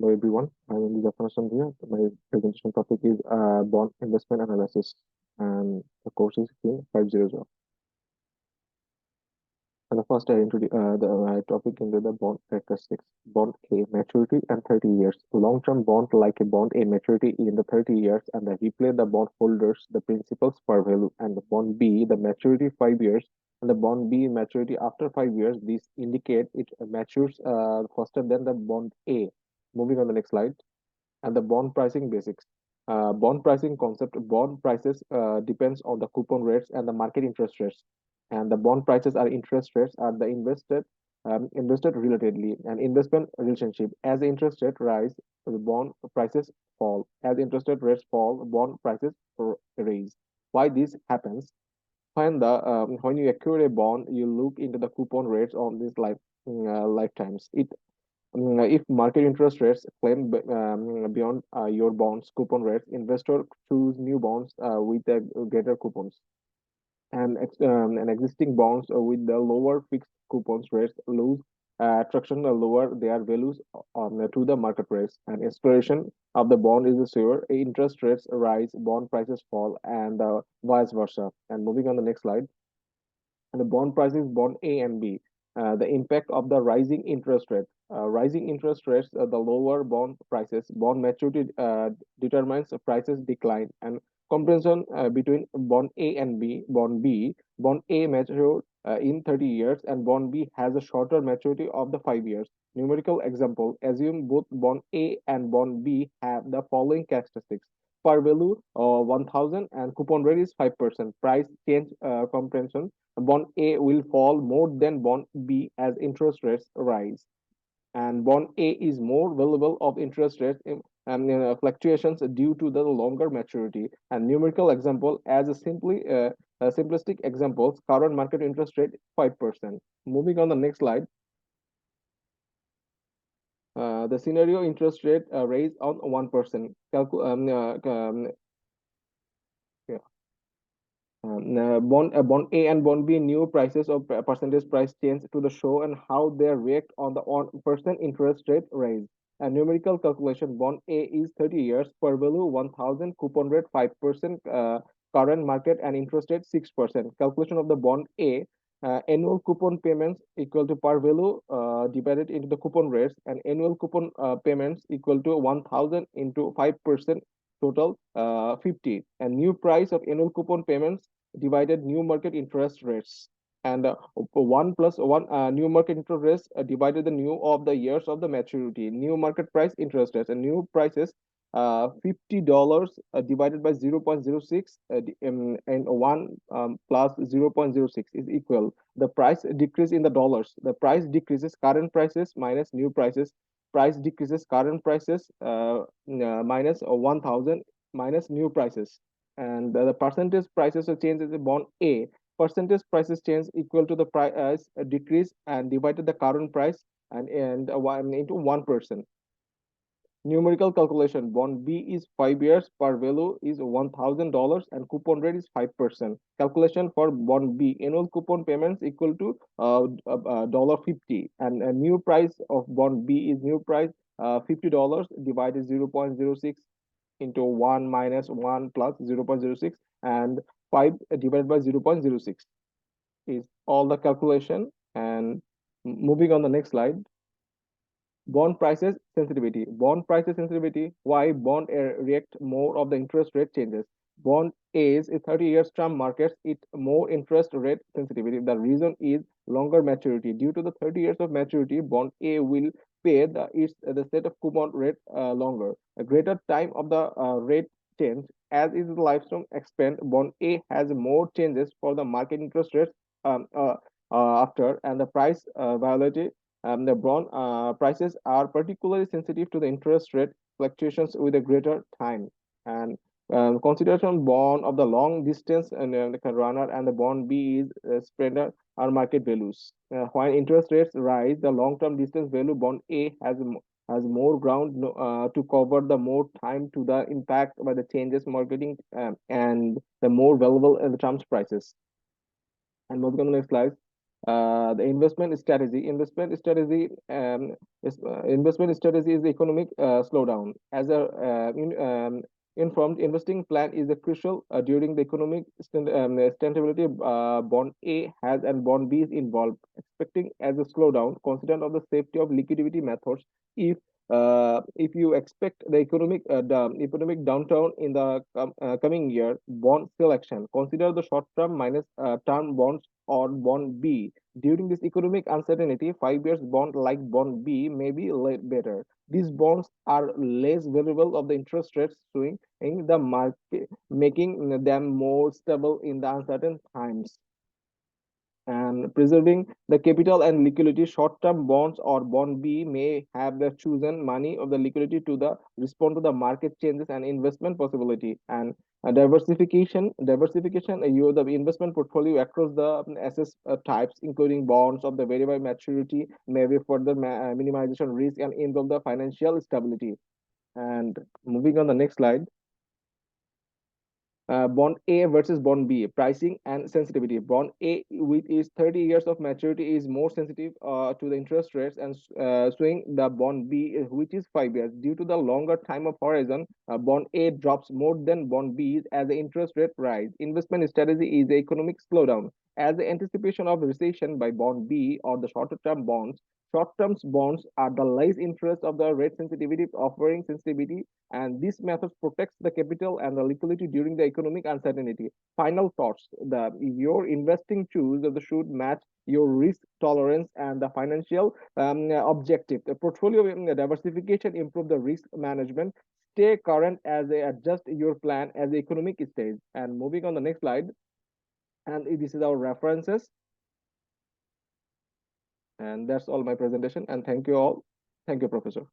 Hello everyone, I am Zafar here. My presentation topic is bond investment analysis, and the course is in 500. And the first I introduce the topic into the bond characteristics. Bond A maturity and 30 years. Long-term bond like a bond A maturity in the 30 years and the repay the bond holders the principal's par value, and the bond B the maturity 5 years and the bond B maturity after 5 years. These indicate it matures faster than the bond A. Moving on the next slide. And the bond pricing basics. Bond pricing concept. Bond prices depends on the coupon rates and the market interest rates, and the bond prices are interest rates are the invested relatedly and investment relationship. As the interest rate rise, the bond prices fall. As interest rates fall, bond prices rise. Why this happens? When you acquire a bond, you look into the coupon rates on these lifetimes. If market interest rates climb beyond your bonds coupon rates, investor choose new bonds with the greater coupons, and existing bonds with the lower fixed coupons rates lose attraction, lower their values to the market rates. And expiration of the bond is sure. Interest rates rise, bond prices fall, and vice versa. And moving on the next slide. And the bond prices, bond A and B. The impact of the rising interest rate. Rising interest rates, the lower bond prices, bond maturity determines the prices decline, and comparison between bond A and B. Bond A matured in 30 years, and bond B has a shorter maturity of the 5 years. Numerical example: assume both bond A and bond B have the following characteristics: par value 1000 and coupon rate is 5%. Price change comparison: bond A will fall more than bond B as interest rates rise, and bond A is more valuable of interest rates fluctuations due to the longer maturity. And numerical example, as a simplistic examples, current market interest rate 5%. Moving on the next slide. The scenario interest rate raise on 1%. Yeah. Bond A and bond B new prices of percentage price change to the show and how they react on the 1% interest rate raise. A numerical calculation: bond A is 30 years, per value 1000, coupon rate 5%, current market and interest rate 6%. Calculation of the bond A: annual coupon payments equal to par value divided into the coupon rates, and annual coupon payments equal to 1000 into 5%, total 50. And new price of annual coupon payments divided new market interest rates, and 1 plus 1 new market interest rates divided the new of the years of the maturity, new market price interest rates, and new prices $50 divided by 0.06 and 1 plus 0.06 is equal. The price decrease in the dollars. The price decreases current prices minus new prices. Price decreases current prices minus 1000 minus new prices. And the percentage prices change is bond A. Percentage prices change equal to the price decrease and divided the current price and into 1%. Numerical calculation: bond B is 5 years, par value is $1000, and coupon rate is 5%. Calculation for bond B: annual coupon payments equal to $50, and a new price of bond B is new price $50 divided 0.06 into 1 minus 1 plus 0.06, and 5 divided by 0.06 is all the calculation. And moving on the next slide. Bond prices sensitivity. Bond prices sensitivity. Why bond react more of the interest rate changes? Bond A's is 30 years term markets it more interest rate sensitivity. The reason is longer maturity. Due to the 30 years of maturity, bond A will pay the set of coupon rate longer. A greater time of the rate change as is the lifetime expand. Bond A has more changes for the market interest rates after, and the price volatility. The bond prices are particularly sensitive to the interest rate fluctuations with a greater time. And consideration: bond of the long distance and the runner, and the bond B is spreader are market values. When interest rates rise, the long-term distance value bond A has more ground to cover the more time to the impact by the changes marketing and the more valuable in the terms prices. And moving on the next slide. The investment strategy is the economic slowdown. As a informed investing plan is a crucial during the economic stability. Bond A has and bond B is involved. Expecting as a slowdown, considerant of the safety of liquidity methods. If you expect the economic downturn in the coming year, bond selection consider the short term minus term bonds or bond B. During this economic uncertainty, 5 years bond like bond B may be better. These bonds are less variable of the interest rates swing in the market, making them more stable in the uncertain times and preserving the capital and liquidity. Short-term bonds or bond B may have the chosen money of the liquidity to the respond to the market changes and investment possibility and diversification. You the investment portfolio across the assets types, including bonds of the variable maturity, may be further minimization risk and involve the financial stability. And moving on the next slide. Bond A versus Bond B, pricing and sensitivity. Bond A, with its 30 years of maturity, is more sensitive to the interest rates and swing the Bond B, which is 5 years. Due to the longer time of horizon, Bond A drops more than Bond B as the interest rate rise. Investment strategy is the economic slowdown. As the anticipation of recession by Bond B or the shorter term bonds, short-term bonds are the less interest of the rate sensitivity offering sensitivity, and this method protects the capital and the liquidity during the economic uncertainty. Final thoughts: your investing choose that should match your risk tolerance and the financial objective. The portfolio diversification improve the risk management. Stay current as they adjust your plan as the economic stage. And moving on the next slide, and this is our references. And that's all my presentation. And thank you all. Thank you, Professor.